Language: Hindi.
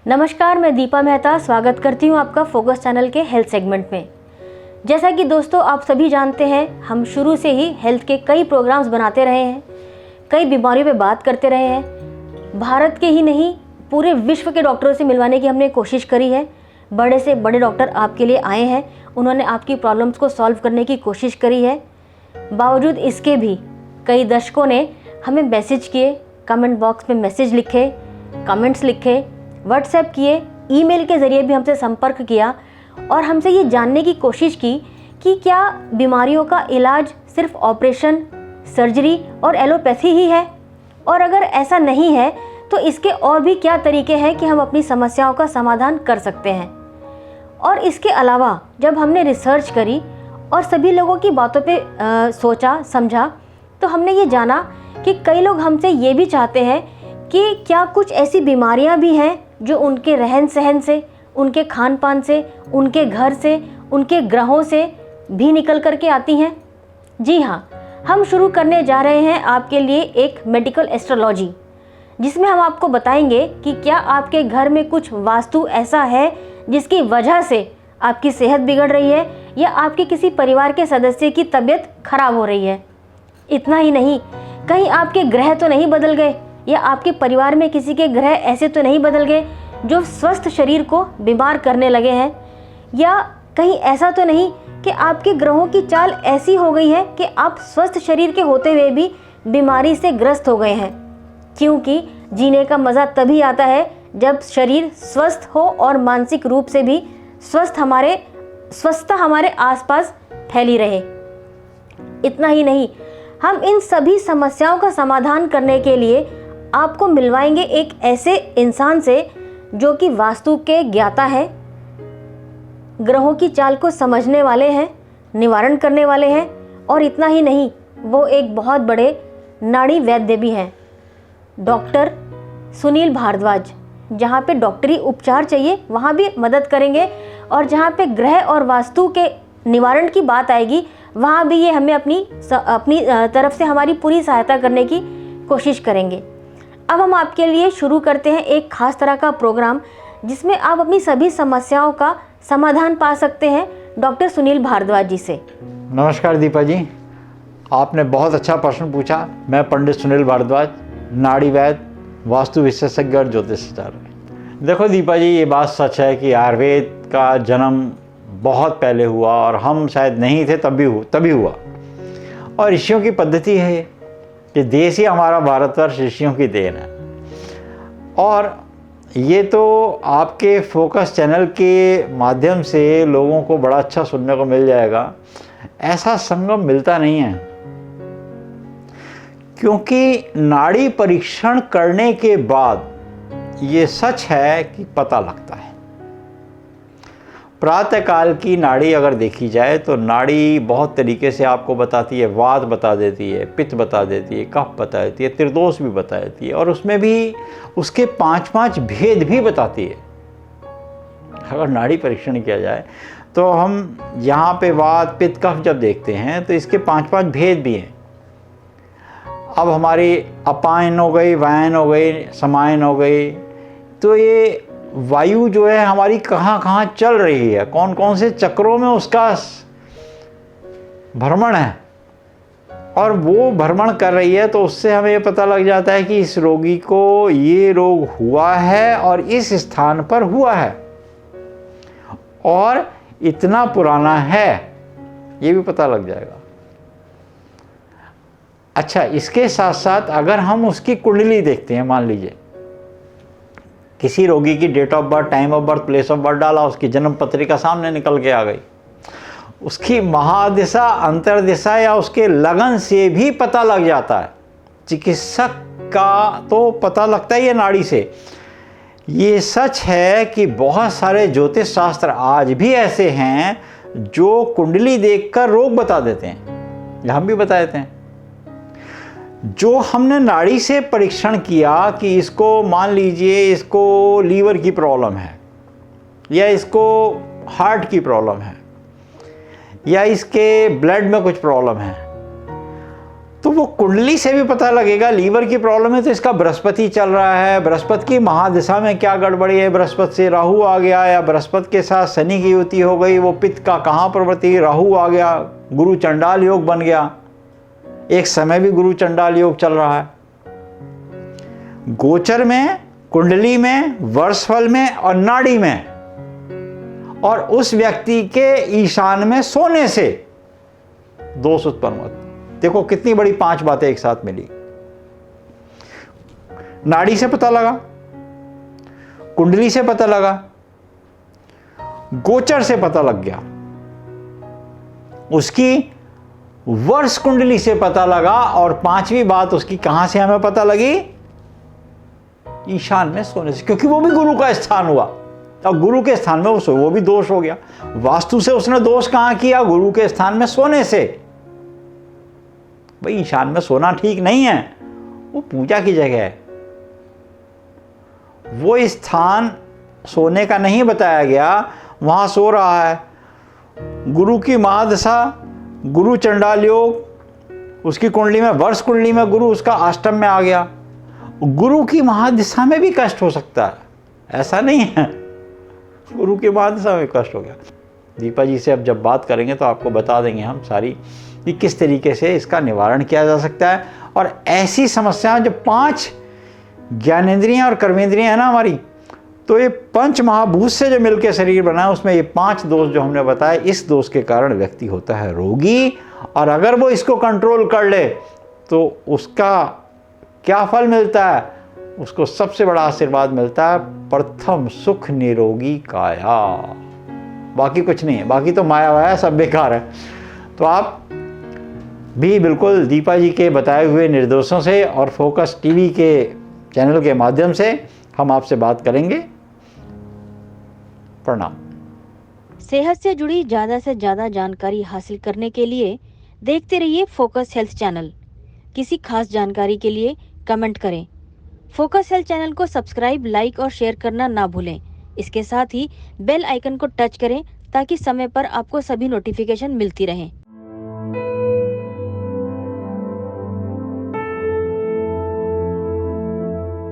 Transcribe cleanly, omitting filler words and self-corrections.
नमस्कार, मैं दीपा मेहता स्वागत करती हूँ आपका फोकस चैनल के हेल्थ सेगमेंट में। जैसा कि दोस्तों आप सभी जानते हैं, हम शुरू से ही हेल्थ के कई प्रोग्राम्स बनाते रहे हैं, कई बीमारियों पे बात करते रहे हैं। भारत के ही नहीं, पूरे विश्व के डॉक्टरों से मिलवाने की हमने कोशिश करी है। बड़े से बड़े डॉक्टर आपके लिए आए हैं, उन्होंने आपकी प्रॉब्लम्स को सॉल्व करने की कोशिश करी है। बावजूद इसके भी कई दर्शकों ने हमें मैसेज किए, कमेंट बॉक्स में मैसेज लिखे, कमेंट्स लिखे, व्हाट्सएप किए, ईमेल के ज़रिए भी हमसे संपर्क किया और हमसे ये जानने की कोशिश की कि क्या बीमारियों का इलाज सिर्फ ऑपरेशन, सर्जरी और एलोपैथी ही है, और अगर ऐसा नहीं है तो इसके और भी क्या तरीके हैं कि हम अपनी समस्याओं का समाधान कर सकते हैं। और इसके अलावा जब हमने रिसर्च करी और सभी लोगों की बातों पे सोचा समझा, तो हमने ये जाना कि कई लोग हमसे ये भी चाहते हैं कि क्या कुछ ऐसी बीमारियां भी हैं जो उनके रहन सहन से, उनके खान पान से, उनके घर से, उनके ग्रहों से भी निकल कर के आती हैं। जी हाँ, हम शुरू करने जा रहे हैं आपके लिए एक मेडिकल एस्ट्रोलॉजी, जिसमें हम आपको बताएंगे कि क्या आपके घर में कुछ वास्तु ऐसा है जिसकी वजह से आपकी सेहत बिगड़ रही है या आपके किसी परिवार के सदस्य की तबीयत खराब हो रही है। इतना ही नहीं, कहीं आपके ग्रह तो नहीं बदल गए या आपके परिवार में किसी के ग्रह ऐसे तो नहीं बदल गए जो स्वस्थ शरीर को बीमार करने लगे हैं, या कहीं ऐसा तो नहीं कि आपके ग्रहों की चाल ऐसी हो गई है कि आप स्वस्थ शरीर के होते हुए भी बीमारी से ग्रस्त हो गए हैं। क्योंकि जीने का मज़ा तभी आता है जब शरीर स्वस्थ हो और मानसिक रूप से भी स्वस्थता हमारे आसपास फैली रहे। इतना ही नहीं, हम इन सभी समस्याओं का समाधान करने के लिए आपको मिलवाएंगे एक ऐसे इंसान से जो कि वास्तु के ज्ञाता है, ग्रहों की चाल को समझने वाले हैं, निवारण करने वाले हैं, और इतना ही नहीं, वो एक बहुत बड़े नाड़ी वैद्य भी हैं, डॉक्टर सुनील भारद्वाज। जहाँ पे डॉक्टरी उपचार चाहिए वहाँ भी मदद करेंगे, और जहाँ पे ग्रह और वास्तु के निवारण की बात आएगी वहाँ भी ये हमें अपनी तरफ से हमारी पूरी सहायता करने की कोशिश करेंगे। अब हम आपके लिए शुरू करते हैं एक खास तरह का प्रोग्राम जिसमें आप अपनी सभी समस्याओं का समाधान पा सकते हैं डॉक्टर सुनील भारद्वाज जी से। नमस्कार दीपा जी, आपने बहुत अच्छा प्रश्न पूछा। मैं पंडित सुनील भारद्वाज, नाड़ी वैद्य, वास्तु विशेषज्ञ और ज्योतिषाचार्य। देखो दीपा जी, ये बात सच है कि आयुर्वेद का जन्म बहुत पहले हुआ और हम शायद नहीं थे तभी हुआ। और ऋषियों की पद्धति है कि देश ही हमारा भारतवर्ष ऋषियों की देन है। और ये तो आपके फोकस चैनल के माध्यम से लोगों को बड़ा अच्छा सुनने को मिल जाएगा। ऐसा संगम मिलता नहीं है, क्योंकि नाड़ी परीक्षण करने के बाद ये सच है कि पता लगता है। प्रातःकाल की नाड़ी अगर देखी जाए तो नाड़ी बहुत तरीके से आपको बताती है। वात बता देती है, पित्त बता देती है, कफ बता देती है, त्रिदोष भी बता देती है, और उसमें भी उसके 5 भेद भी बताती है। अगर नाड़ी परीक्षण किया जाए तो हम यहाँ पे वात, पित्त, कफ जब देखते हैं तो इसके 5 भेद भी हैं। अब हमारी अपायन हो गई, वायन हो गई, समायन हो गई, तो ये वायु जो है हमारी कहाँ कहाँ चल रही है, कौन कौन से चक्रों में उसका भ्रमण है, और वो भ्रमण कर रही है, तो उससे हमें ये पता लग जाता है कि इस रोगी को ये रोग हुआ है और इस स्थान पर हुआ है और इतना पुराना है, ये भी पता लग जाएगा। अच्छा, इसके साथ साथ अगर हम उसकी कुंडली देखते हैं, मान लीजिए किसी रोगी की date of birth, time of birth, place of birth डाला, उसकी जन्म पत्रिका सामने निकल के आ गई, उसकी महादिशा, अंतर्दिशा या उसके लगन से भी पता लग जाता है। चिकित्सक का तो पता लगता ही है नाड़ी से। ये सच है कि बहुत सारे ज्योतिष शास्त्र आज भी ऐसे हैं जो कुंडली देखकर रोग बता देते हैं, हम भी बता देते हैं। जो हमने नाड़ी से परीक्षण किया कि इसको, मान लीजिए इसको लीवर की प्रॉब्लम है, या इसको हार्ट की प्रॉब्लम है, या इसके ब्लड में कुछ प्रॉब्लम है, तो वो कुंडली से भी पता लगेगा। लीवर की प्रॉब्लम है तो इसका बृहस्पति चल रहा है, बृहस्पति की महादिशा में क्या गड़बड़ी है, बृहस्पति से राहु आ गया या बृहस्पति के साथ शनि की युति हो गई, वो पित्त का कहाँ प्रवृत्ति, राहु आ गया, गुरु चंडाल योग बन गया। एक समय भी गुरु चंडाल योग चल रहा है। गोचर में, कुंडली में, वर्षफल में और नाड़ी में और उस व्यक्ति के ईशान में सोने से दोष उत्पन्न होते। देखो कितनी बड़ी 5 बातें एक साथ मिली। नाड़ी से पता लगा, कुंडली से पता लगा, गोचर से पता लग गया, उसकी वर्ष कुंडली से पता लगा और 5वीं बात उसकी कहां से हमें पता लगी, ईशान में सोने से, क्योंकि वो भी गुरु का स्थान हुआ। अब गुरु के स्थान में वो भी दोष हो गया। वास्तु से उसने दोष कहां किया, गुरु के स्थान में सोने से। भाई ईशान में सोना ठीक नहीं है, वो पूजा की जगह है, वो स्थान सोने का नहीं बताया गया, वहां सो रहा है। गुरु की महादशा, गुरु चंडाल योग, उसकी कुंडली में, वर्ष कुंडली में गुरु उसका अष्टम में आ गया। गुरु की महादिशा में भी कष्ट हो सकता है, ऐसा नहीं है, गुरु की महादिशा में कष्ट हो गया। दीपा जी से अब जब बात करेंगे तो आपको बता देंगे हम सारी कि किस तरीके से इसका निवारण किया जा सकता है। और ऐसी समस्याएं जो 5 ज्ञानेंद्रियां और कर्मेंद्रियां हैं ना हमारी, तो ये 5 महाभूत से जो मिलकर शरीर बना है, उसमें ये 5 दोष जो हमने बताए, इस दोष के कारण व्यक्ति होता है रोगी। और अगर वो इसको कंट्रोल कर ले तो उसका क्या फल मिलता है, उसको सबसे बड़ा आशीर्वाद मिलता है, प्रथम सुख निरोगी काया। बाकी कुछ नहीं है, बाकी तो माया वाया सब बेकार है। तो आप भी बिल्कुल दीपा जी के बताए हुए निर्देशों से और फोकस टीवी के चैनल के माध्यम से हम आपसे बात करेंगे। प्रणाम। सेहत से जुड़ी ज़्यादा से ज़्यादा जानकारी हासिल करने के लिए देखते रहिए फोकस हेल्थ चैनल। किसी खास जानकारी के लिए कमेंट करें। फोकस हेल्थ चैनल को सब्सक्राइब, लाइक और शेयर करना ना भूलें। इसके साथ ही बेल आइकन को टच करें ताकि समय पर आपको सभी नोटिफिकेशन मिलती रहें।